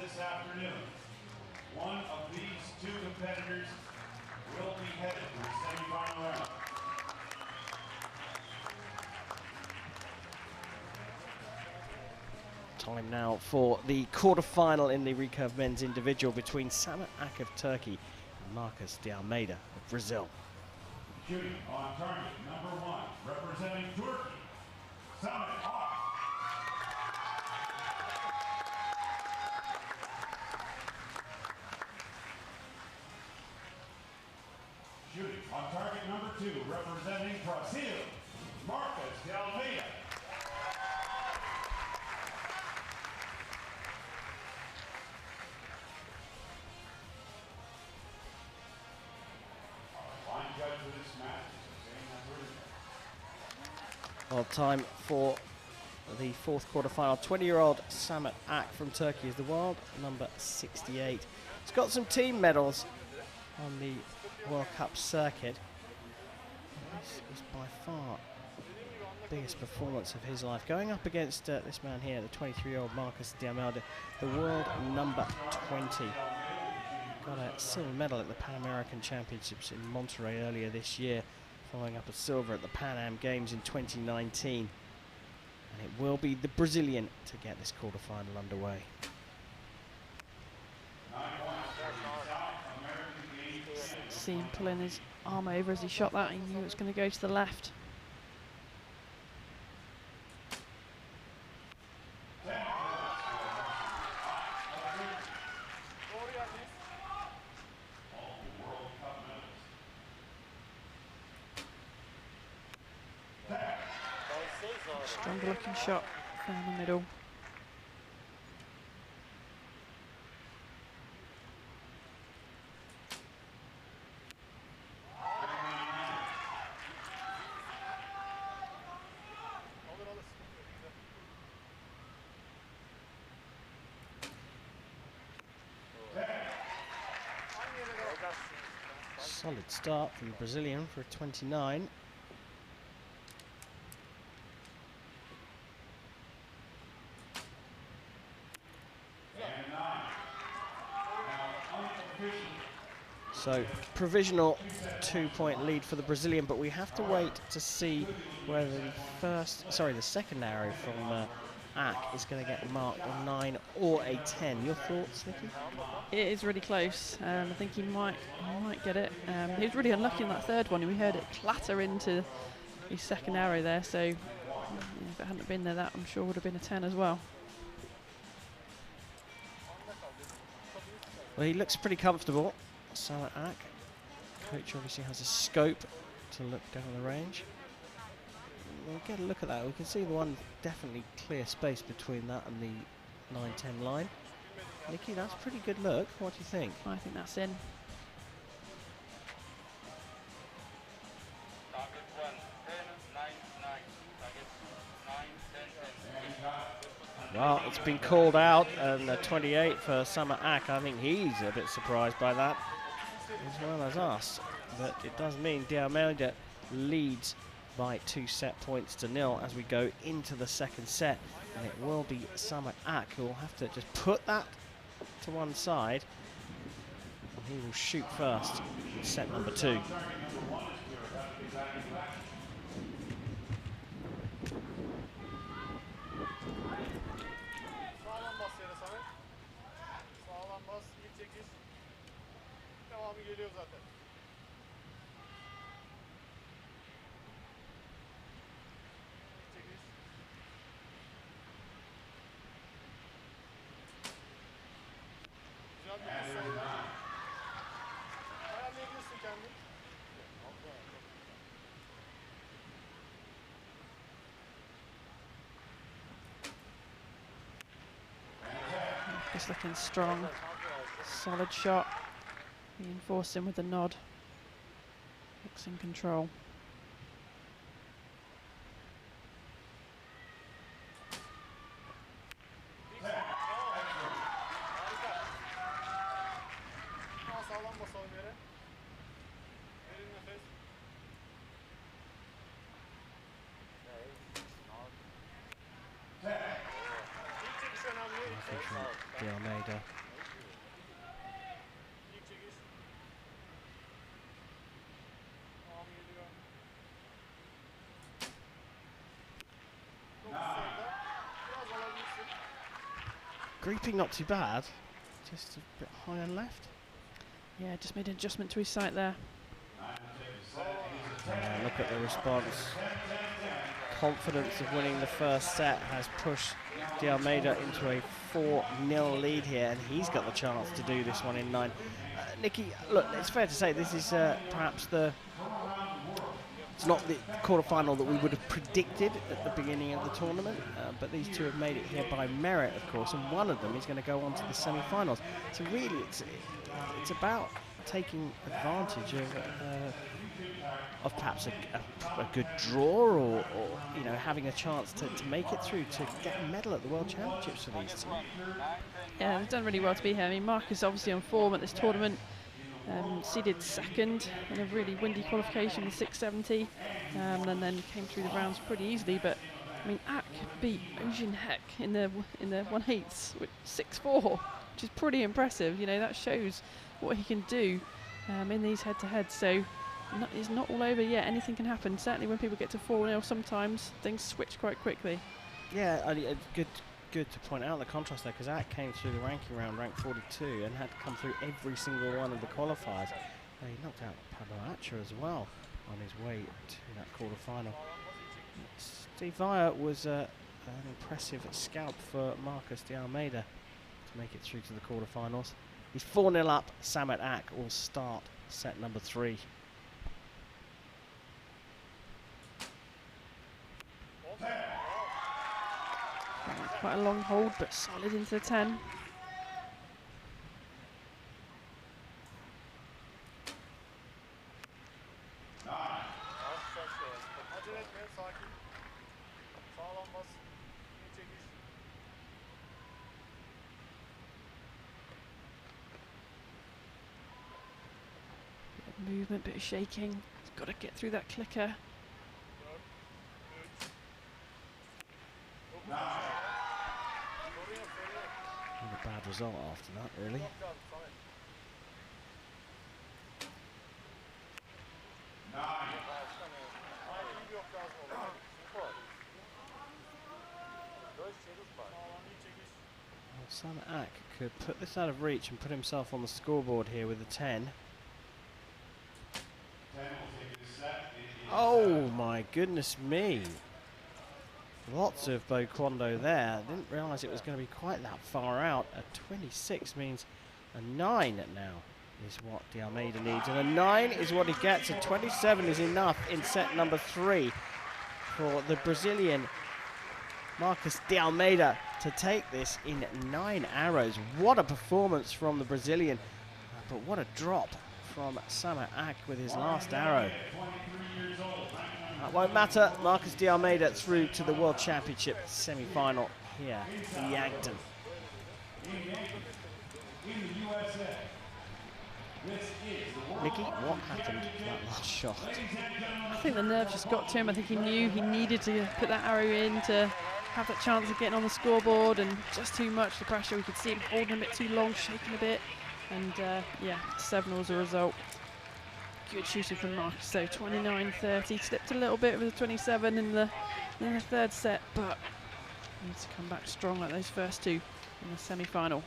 this afternoon. One of these two competitors will be headed to the semifinal round. Time now for the quarterfinal in the recurve men's individual between Samet Ak of Turkey and Marcos de Almeida of Brazil. Shooting on target, number 1, representing Turkey, Samet Ak. Shooting on target, number 2, representing Brazil, Marcos de Almeida. Well, time for the fourth quarterfinal. 20-year-old Samet Ak from Turkey is the world number 68. He's got some team medals on the World Cup circuit. This is by far the biggest performance of his life. Going up against this man here, the 23-year-old Marcos de Almeida, the world number 20. Got a silver medal at the Pan American Championships in Monterrey earlier this year, following up a silver at the Pan Am Games in 2019. And it will be the Brazilian to get this quarterfinal underway. See him pulling his arm over as he shot that. He knew it was going to go to the left. Stronger looking shot down the middle. Solid start from the Brazilian for a 29. So provisional 2-point lead for the Brazilian, but we have to wait to see whether the second arrow from Ak is going to get marked a 9 or a 10. Your thoughts, Nikki? It is really close. I think he might get it. He was really unlucky in that third one. We heard it clatter into his second arrow there. So if it hadn't been there, that I'm sure would have been a 10 as well. Well, he looks pretty comfortable. Samet Ak. Coach obviously has a scope to look down the range. We'll get a look at that. We can see the one definitely clear space between that and the 9-10 line. Nikki, that's a pretty good look. What do you think? I think that's in. Well, it's been called out, and 28 for Samet Ak. I think he's a bit surprised by that, as well as us. But it does mean de Almeida leads by 2 set points to 0 as we go into the second set. And it will be Samet Ak who will have to just put that to one side. And he will shoot first in set number 2. Just looking strong, solid shot. Reinforce him with a nod. Looks in control. Nothing from De Almeida. Greeping not too bad, just a bit high and left. Yeah, just made an adjustment to his sight there. Look at the response. Confidence of winning the first set has pushed De Almeida into a 4-0 lead here, and he's got the chance to do this one in 9. Nikki, look, it's fair to say this is perhaps it's not the quarterfinal that we would have predicted at the beginning of the tournament, but these two have made it here by merit, of course, and one of them is going to go on to the semi-finals. So really, it's about taking advantage of perhaps a good draw, or you know, having a chance to make it through to get a medal at the World Championships for these two. Yeah, they've done really well to be here. I mean, Marcus obviously on form at this tournament. Seeded second in a really windy qualification with 670, and then came through the rounds pretty easily. But I mean, Ak beat Ojin Hek in the 1/8 with 6-4, which is pretty impressive. You know, that shows what he can do in these head-to-heads. So it's not all over yet. Anything can happen. Certainly when people get to 4-0, sometimes things switch quite quickly. Yeah, good to point out the contrast there, because Ak came through the ranking round ranked 42 and had to come through every single one of the qualifiers. He knocked out Pablo Acha as well on his way to that quarterfinal. Steve Vire was an impressive scalp for Marcus De Almeida to make it through to the quarterfinals. He's 4-0 up. Samet Ak will start set number 3. Quite a long hold, but solid into the 10. Bit of movement, bit of shaking. He's got to get through that clicker. A bad result after that, really. Well, Samet Ak could put this out of reach and put himself on the scoreboard here with a 10. Oh my goodness me. Lots of Bo Quando there. Didn't realise it was going to be quite that far out. A 26 means a 9 now is what De Almeida needs. And a 9 is what he gets. A 27 is enough in set number 3 for the Brazilian Marcus De Almeida to take this in 9 arrows. What a performance from the Brazilian. But what a drop from Samet Ak with his last arrow. That won't matter. Marcus De Almeida through to the World Championship semi-final here in Yankton. Nikki, what happened to that last shot? I think the nerve just got to him. I think he knew he needed to put that arrow in to have that chance of getting on the scoreboard, and just too much the pressure. We could see him holding a bit too long, shaking a bit, and yeah, 7 was the result. Good shooting from Marcus, so 29-30, slipped a little bit with a 27 in the third set, but needs to come back strong like those first two in the semi-final.